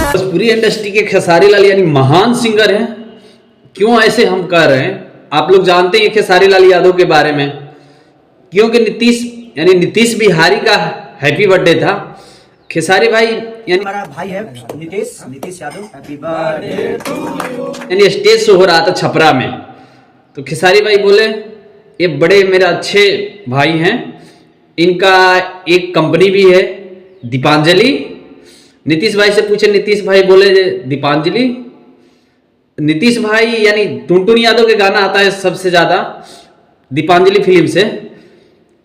Bhojpuri industry के खेसारी लाल यानी महान सिंगर हैं। क्यों ऐसे हम कह रहे हैं, आप लोग जानते हैं खेसारी लाल यादव के बारे में, क्योंकि नीतीश बिहारी का हैप्पी बर्थडे था। खेसारी भाई यानी हमारा भाई है Nitish Yadav, happy birthday to you. यानी स्टेज शो हो रहा था छपरा में, तो खेसारी भाई बोले ये बड़े मेरे अच्छे भाई हैं, इनका एक कंपनी भी है दीपांजलि। नीतीश भाई से पूछे, नीतीश भाई बोले दीपांजलि। नीतीश भाई यानी टुनटुन यादव के गाना आता है सबसे ज़्यादा दीपांजलि फिल्म से।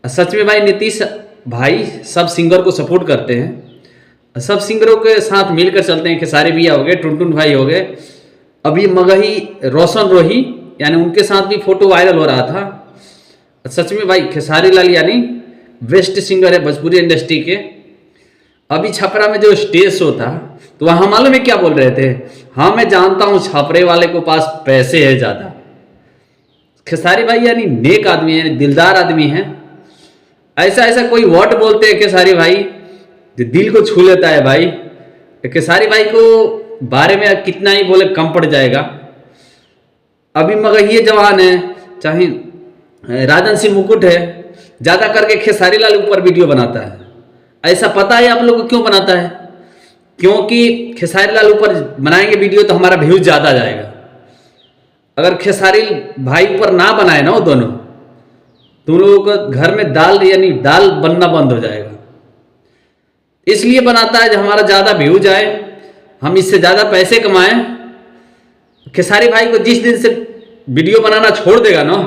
सच में भाई नीतीश भाई सब सिंगर को सपोर्ट करते हैं, सब सिंगरों के साथ मिलकर चलते हैं। खेसारी भैया हो गए, टुनटुन भाई हो गए, अभी मगही रोशन रोही यानी उनके साथ भी फोटो वायरल हो रहा था। सच में भाई खेसारी लाल यानी बेस्ट सिंगर है भोजपुरी इंडस्ट्री के। अभी छपरा में जो स्टेज शो था तो वहाँ मालूम है क्या बोल रहे थे, हाँ मैं जानता हूँ छपरे वाले को पास पैसे है ज़्यादा। खेसारी भाई यानी नेक आदमी है, यानी दिलदार आदमी है। ऐसा ऐसा कोई वर्ड बोलते हैं खेसारी भाई जो दिल को छू लेता है भाई। खेसारी भाई को बारे में कितना ही बोले कम पड़ जाएगा। अभी मगर ये जवान है, चाहे राजन सिंह मुकुट है, ज़्यादा करके खेसारी लाल ऊपर वीडियो बनाता है। ऐसा पता है आप लोग को क्यों बनाता है? क्योंकि खेसारी लाल ऊपर बनाएंगे वीडियो तो हमारा व्यूज ज़्यादा जाएगा। अगर खेसारी भाई ऊपर ना बनाए ना वो दोनों, तुम लोगों को घर में दाल यानी दाल बनना बंद हो जाएगा। इसलिए बनाता है जो हमारा ज़्यादा व्यूज आए, हम इससे ज़्यादा पैसे कमाएं। खेसारी भाई को जिस दिन से वीडियो बनाना छोड़ देगा ना,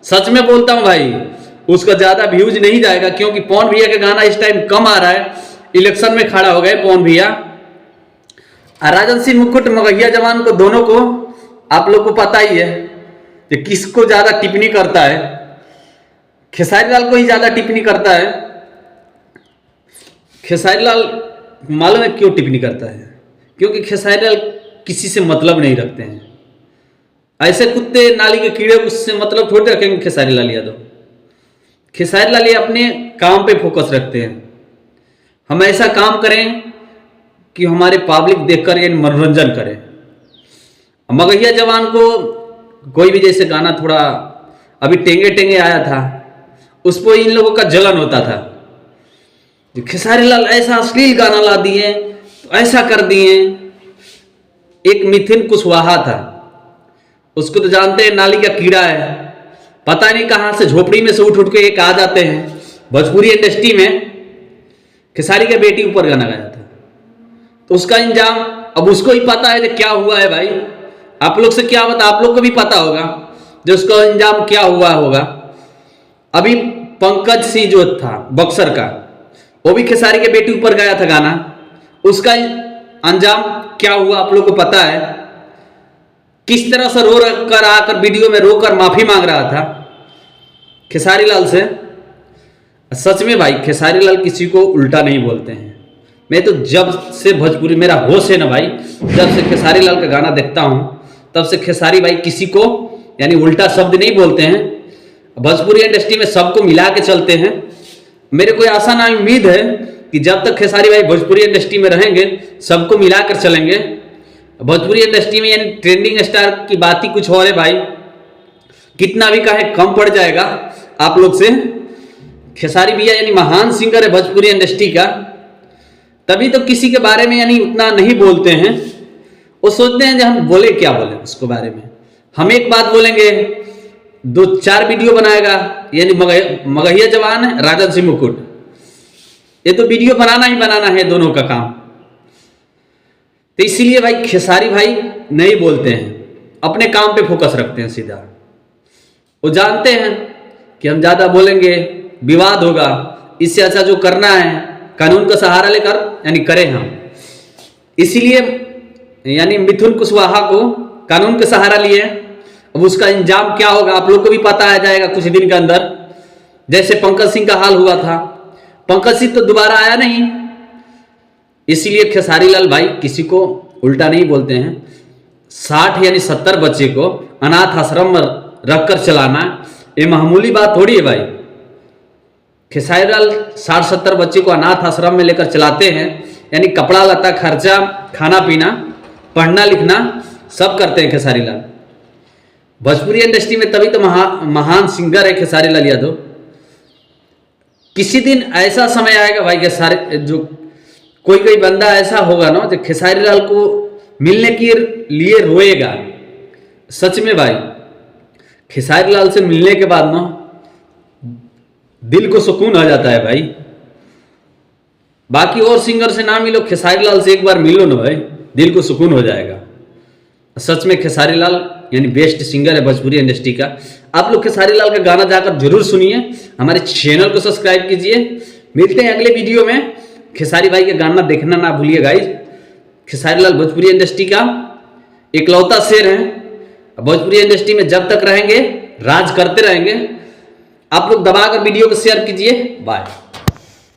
सच में बोलता हूँ भाई, उसका ज़्यादा व्यूज नहीं जाएगा। क्योंकि पवन भैया का गाना इस टाइम कम आ रहा है, इलेक्शन में खड़ा हो गए पवन भैया। राजन सिंह मुकुट मगहिया जवान को, दोनों को आप लोग को पता ही है कि किसको ज़्यादा टिप्पणी करता है। खेसारी लाल को ही ज़्यादा टिप्पणी करता है। खेसारी लाल मालूम है क्यों टिप्पणी करता है? क्योंकि खेसारी लाल किसी से मतलब नहीं रखते हैं। ऐसे कुत्ते नाली के कीड़े उससे मतलब थोड़ी रखेंगे खेसारी लाल यादव। खेसारी लाल ये अपने काम पे फोकस रखते हैं। हम ऐसा काम करें कि हमारे पब्लिक देखकर ये मनोरंजन करे। मगहिया जवान को कोई भी जैसे गाना थोड़ा अभी टेंगे टेंगे आया था, उस पर इन लोगों का जलन होता था। खेसारी लाल ऐसा अश्लील गाना ला दिए, तो ऐसा कर दिए। एक मिथुन कुशवाहा था, उसको तो जानते हैं, नाली का कीड़ा है, पता नहीं कहां से झोपड़ी में से उठ उठ के एक आ जाते हैं भोजपुरी इंडस्ट्री में। खेसारी के बेटी ऊपर गाना गाया था, तो उसका इंजाम अब उसको ही पता है कि क्या हुआ है भाई। आप लोग से क्या बता, आप लोग को भी पता होगा जो उसका इंजाम क्या हुआ होगा। अभी पंकज सिंह जो था बक्सर का, वो भी खेसारी के बेटी ऊपर गाया था गाना, उसका अंजाम क्या हुआ आप लोग को पता है। किस तरह से रो कर आकर वीडियो में रोकर माफी मांग रहा था खेसारी लाल से। सच में भाई खेसारी लाल किसी को उल्टा नहीं बोलते हैं। मैं तो जब से भोजपुरी मेरा होश है ना भाई, जब से खेसारी लाल का गाना देखता हूं, तब से खेसारी भाई किसी को यानी उल्टा शब्द नहीं बोलते हैं। भोजपुरी इंडस्ट्री में सबको मिला के चलते हैं। मेरे को आशा ना उम्मीद है कि जब तक खेसारी भाई भोजपुरी इंडस्ट्री में रहेंगे सबको मिलाकर चलेंगे। भोजपुरी इंडस्ट्री में यानी ट्रेंडिंग स्टार की बात ही कुछ और है भाई। कितना भी कहे कम पड़ जाएगा आप लोग से। खेसारी भैया यानी महान सिंगर है भोजपुरी इंडस्ट्री का, तभी तो किसी के बारे में यानी उतना नहीं बोलते हैं। वो सोचते हैं कि हम बोले क्या बोले उसको बारे में। हम एक बात बोलेंगे, 2-4 वीडियो बनाएगा यानी मगहिया जवान है, राजन सिंह मुकुट, ये तो वीडियो बनाना ही बनाना है दोनों का काम। तो इसीलिए भाई खेसारी भाई नहीं बोलते हैं, अपने काम पे फोकस रखते हैं सीधा। वो जानते हैं कि हम ज़्यादा बोलेंगे विवाद होगा, इससे अच्छा जो करना है कानून का सहारा लेकर यानी करें हम। इसीलिए यानी मिथुन कुशवाहा को कानून के सहारा लिए। अब उसका इंजाम क्या होगा आप लोग को भी पता आ जाएगा कुछ दिन के अंदर। जैसे पंकज सिंह का हाल हुआ था, पंकज सिंह तो दोबारा आया नहीं। इसीलिए खेसारी लाल भाई किसी को उल्टा नहीं बोलते हैं। 60 यानी 70 बच्चे को अनाथ आश्रम में रखकर चलाना ये मामूली बात थोड़ी है भाई। खेसारी लाल 60-70 बच्चे को अनाथ आश्रम में लेकर चलाते हैं, यानी कपड़ा लता, खर्चा, खाना पीना, पढ़ना लिखना सब करते हैं खेसारी लाल। भोजपुरी इंडस्ट्री में तभी तो महान सिंगर है खेसारी लाल यादव। किसी दिन ऐसा समय आएगा भाई, खेसारी जो कोई बंदा ऐसा होगा ना जो खेसारी लाल को मिलने के लिए रोएगा। सच में भाई, खेसारी लाल से मिलने के बाद ना दिल को सुकून आ जाता है भाई। बाकी और सिंगर से ना मिलो, खेसारी लाल से एक बार मिलो ना भाई, दिल को सुकून हो जाएगा। सच में खेसारी लाल यानी बेस्ट सिंगर है भोजपुरी इंडस्ट्री का। आप लोग खेसारी लाल का गाना जाकर जरूर सुनिए, हमारे चैनल को सब्सक्राइब कीजिए। मिलते हैं अगले वीडियो में। खेसारी भाई का गाना देखना ना भूलिए गाइज। खेसारी लाल भोजपुरी इंडस्ट्री का इकलौता शेर है। भोजपुरी इंडस्ट्री में जब तक रहेंगे राज करते रहेंगे। आप लोग दबाकर वीडियो को शेयर कीजिए। बाय।